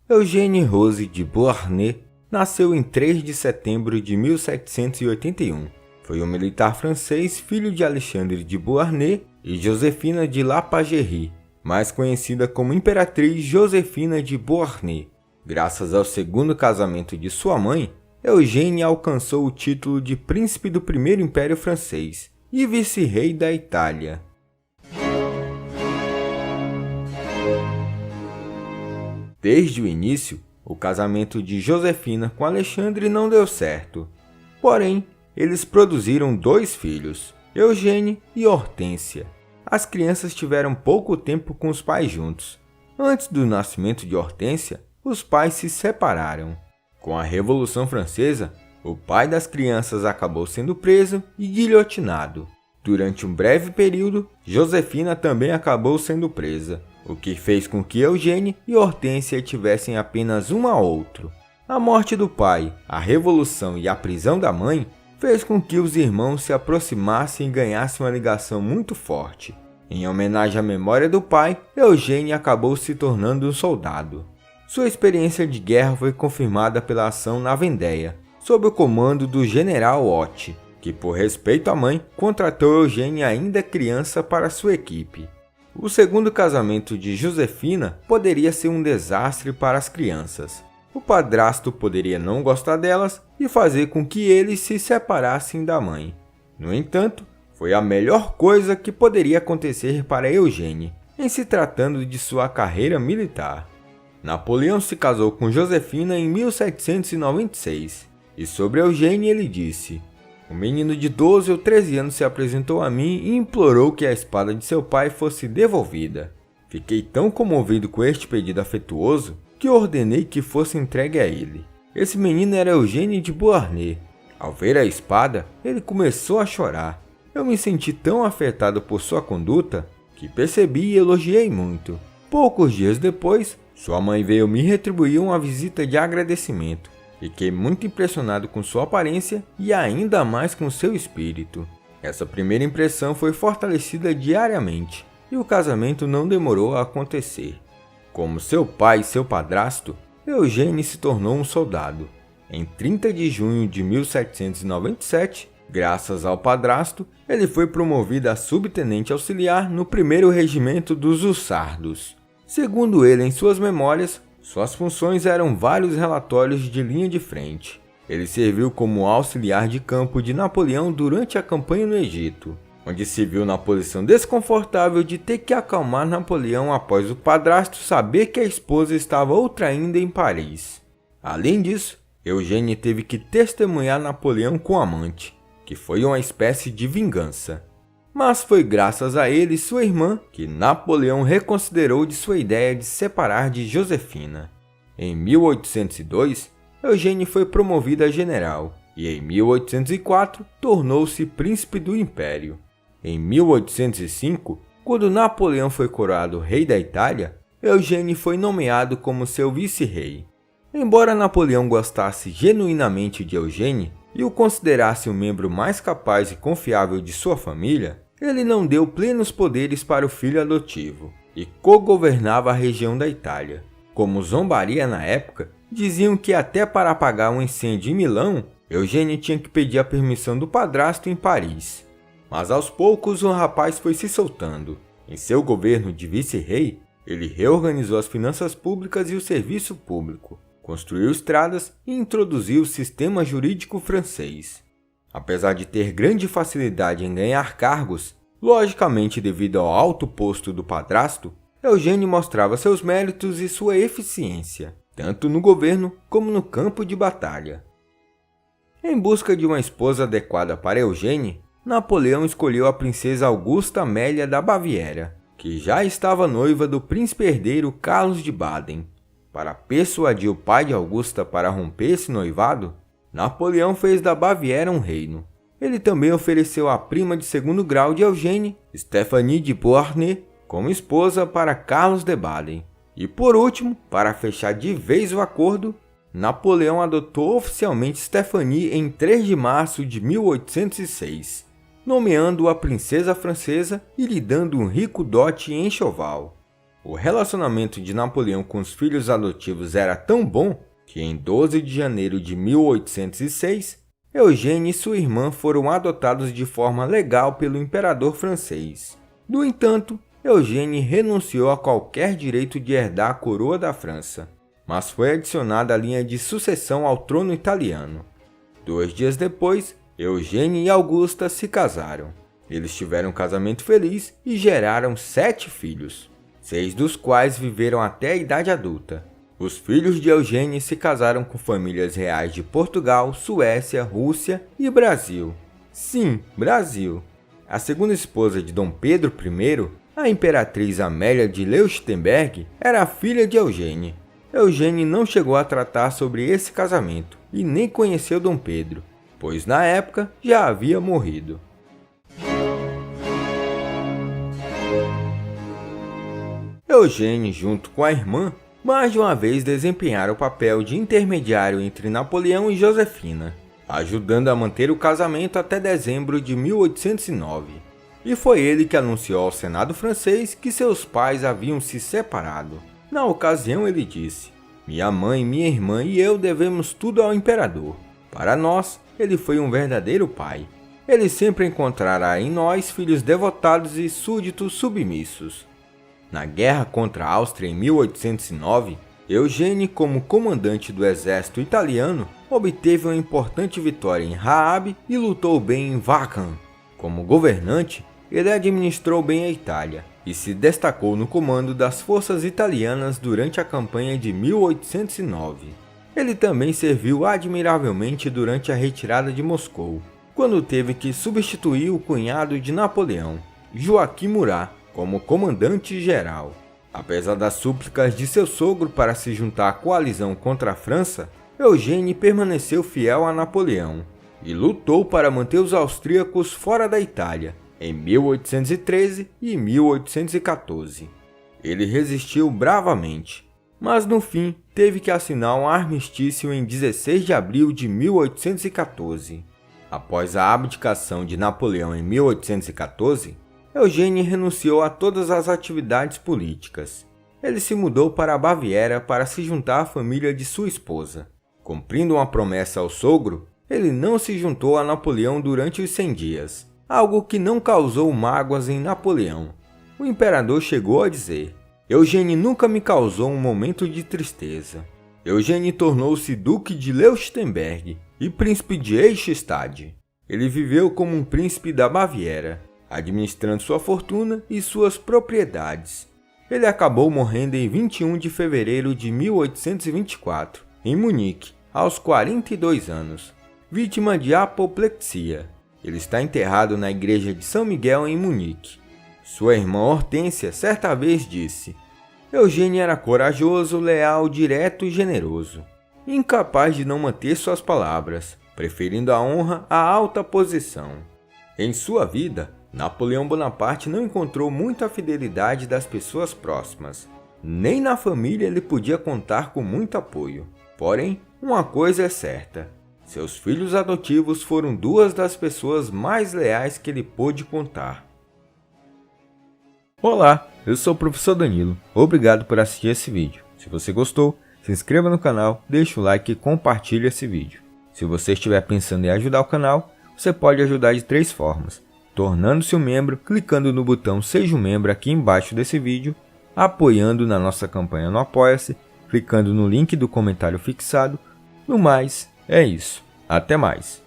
Eugène Rose de Beauharnais nasceu em 3 de setembro de 1781. Foi um militar francês, filho de Alexandre de Beauharnais e Josefina de La Pagerie, mais conhecida como Imperatriz Josefina de Beauharnais. Graças ao segundo casamento de sua mãe, Eugène alcançou o título de Príncipe do Primeiro Império Francês e Vice-Rei da Itália. Desde o início, o casamento de Josefina com Alexandre não deu certo. Porém, eles produziram 2 filhos, Eugène e Hortência. As crianças tiveram pouco tempo com os pais juntos. Antes do nascimento de Hortência, os pais se separaram. Com a Revolução Francesa, o pai das crianças acabou sendo preso e guilhotinado. Durante um breve período, Josefina também acabou sendo presa, o que fez com que Eugène e Hortência tivessem apenas um ao outro. A morte do pai, a revolução e a prisão da mãe fez com que os irmãos se aproximassem e ganhassem uma ligação muito forte. Em homenagem à memória do pai, Eugène acabou se tornando um soldado. Sua experiência de guerra foi confirmada pela ação na Vendéia, sob o comando do general Ott, que por respeito à mãe, contratou Eugène ainda criança para sua equipe. O segundo casamento de Josefina poderia ser um desastre para as crianças. O padrasto poderia não gostar delas e fazer com que eles se separassem da mãe. No entanto, foi a melhor coisa que poderia acontecer para Eugène, em se tratando de sua carreira militar. Napoleão se casou com Josefina em 1796, e sobre Eugène ele disse: "Um menino de 12 ou 13 anos se apresentou a mim e implorou que a espada de seu pai fosse devolvida. Fiquei tão comovido com este pedido afetuoso que ordenei que fosse entregue a ele." Esse menino era Eugène de Beauharnais. Ao ver a espada, ele começou a chorar. Eu me senti tão afetado por sua conduta que percebi e elogiei muito. Poucos dias depois, sua mãe veio me retribuir uma visita de agradecimento. Fiquei muito impressionado com sua aparência e ainda mais com seu espírito. Essa primeira impressão foi fortalecida diariamente e o casamento não demorou a acontecer. Como seu pai e seu padrasto, Eugène se tornou um soldado. Em 30 de junho de 1797, graças ao padrasto, ele foi promovido a subtenente auxiliar no 1º Regimento dos Hussardos. Segundo ele em suas memórias, suas funções eram vários relatórios de linha de frente. Ele serviu como auxiliar de campo de Napoleão durante a campanha no Egito, onde se viu na posição desconfortável de ter que acalmar Napoleão após o padrasto saber que a esposa estava o traindo em Paris. Além disso, Eugène teve que testemunhar Napoleão com o amante, que foi uma espécie de vingança. Mas foi graças a ele e sua irmã que Napoleão reconsiderou de sua ideia de separar de Josefina. Em 1802, Eugène foi promovido a general e em 1804 tornou-se príncipe do império. Em 1805, quando Napoleão foi coroado rei da Itália, Eugène foi nomeado como seu vice-rei. Embora Napoleão gostasse genuinamente de Eugène e o considerasse o membro mais capaz e confiável de sua família, ele não deu plenos poderes para o filho adotivo e co-governava a região da Itália. Como zombaria na época, diziam que até para apagar um incêndio em Milão, Eugène tinha que pedir a permissão do padrasto em Paris. Mas aos poucos o rapaz foi se soltando. Em seu governo de vice-rei, ele reorganizou as finanças públicas e o serviço público, construiu estradas e introduziu o sistema jurídico francês. Apesar de ter grande facilidade em ganhar cargos, logicamente devido ao alto posto do padrasto, Eugène mostrava seus méritos e sua eficiência, tanto no governo como no campo de batalha. Em busca de uma esposa adequada para Eugène, Napoleão escolheu a princesa Augusta Amélia da Baviera, que já estava noiva do príncipe herdeiro Carlos de Baden. Para persuadir o pai de Augusta para romper esse noivado, Napoleão fez da Baviera um reino. Ele também ofereceu a prima de segundo grau de Eugène, Stéphanie de Beauharnais, como esposa para Carlos de Baden. E por último, para fechar de vez o acordo, Napoleão adotou oficialmente Stéphanie em 3 de março de 1806, nomeando-a princesa francesa e lhe dando um rico dote enxoval. O relacionamento de Napoleão com os filhos adotivos era tão bom que em 12 de janeiro de 1806, Eugênie e sua irmã foram adotados de forma legal pelo imperador francês. No entanto, Eugênie renunciou a qualquer direito de herdar a coroa da França, mas foi adicionada a linha de sucessão ao trono italiano. 2 dias depois, Eugênie e Augusta se casaram. Eles tiveram um casamento feliz e geraram 7 filhos, 6 dos quais viveram até a idade adulta. Os filhos de Eugênie se casaram com famílias reais de Portugal, Suécia, Rússia e Brasil. Sim, Brasil. A segunda esposa de Dom Pedro I, a imperatriz Amélia de Leuchtenberg, era filha de Eugênie. Eugênie não chegou a tratar sobre esse casamento e nem conheceu Dom Pedro, pois na época já havia morrido. Eugênie, junto com a irmã, mais de uma vez desempenharam o papel de intermediário entre Napoleão e Josefina, ajudando a manter o casamento até dezembro de 1809. E foi ele que anunciou ao Senado francês que seus pais haviam se separado. Na ocasião ele disse: "Minha mãe, minha irmã e eu devemos tudo ao imperador. Para nós, ele foi um verdadeiro pai. Ele sempre encontrará em nós filhos devotados e súditos submissos." Na guerra contra a Áustria em 1809, Eugênie, como comandante do exército italiano, obteve uma importante vitória em Raab e lutou bem em Vacan. Como governante, ele administrou bem a Itália e se destacou no comando das forças italianas durante a campanha de 1809. Ele também serviu admiravelmente durante a retirada de Moscou, quando teve que substituir o cunhado de Napoleão, Joaquim Murat, como comandante-geral. Apesar das súplicas de seu sogro para se juntar à coalizão contra a França, Eugênie permaneceu fiel a Napoleão e lutou para manter os austríacos fora da Itália em 1813 e 1814. Ele resistiu bravamente, mas no fim teve que assinar um armistício em 16 de abril de 1814. Após a abdicação de Napoleão em 1814, Eugênie renunciou a todas as atividades políticas. Ele se mudou para a Baviera para se juntar à família de sua esposa. Cumprindo uma promessa ao sogro, ele não se juntou a Napoleão durante os 100 dias, algo que não causou mágoas em Napoleão. O imperador chegou a dizer: "Eugênie nunca me causou um momento de tristeza." Eugênie tornou-se Duque de Leuchtenberg e Príncipe de Eichstätt. Ele viveu como um príncipe da Baviera, administrando sua fortuna e suas propriedades. Ele acabou morrendo em 21 de fevereiro de 1824, em Munique, aos 42 anos, vítima de apoplexia. Ele está enterrado na igreja de São Miguel em Munique. Sua irmã Hortência certa vez disse: "Eugênie era corajoso, leal, direto e generoso, incapaz de não manter suas palavras, preferindo a honra à alta posição." Em sua vida, Napoleão Bonaparte não encontrou muita fidelidade das pessoas próximas. Nem na família ele podia contar com muito apoio. Porém, uma coisa é certa: seus filhos adotivos foram 2 das pessoas mais leais que ele pôde contar. Olá, eu sou o Professor Danilo. Obrigado por assistir esse vídeo. Se você gostou, se inscreva no canal, deixe o like e compartilhe esse vídeo. Se você estiver pensando em ajudar o canal, você pode ajudar de 3 formas: tornando-se um membro, clicando no botão Seja um Membro aqui embaixo desse vídeo, apoiando na nossa campanha no Apoia-se, clicando no link do comentário fixado. No mais, é isso. Até mais!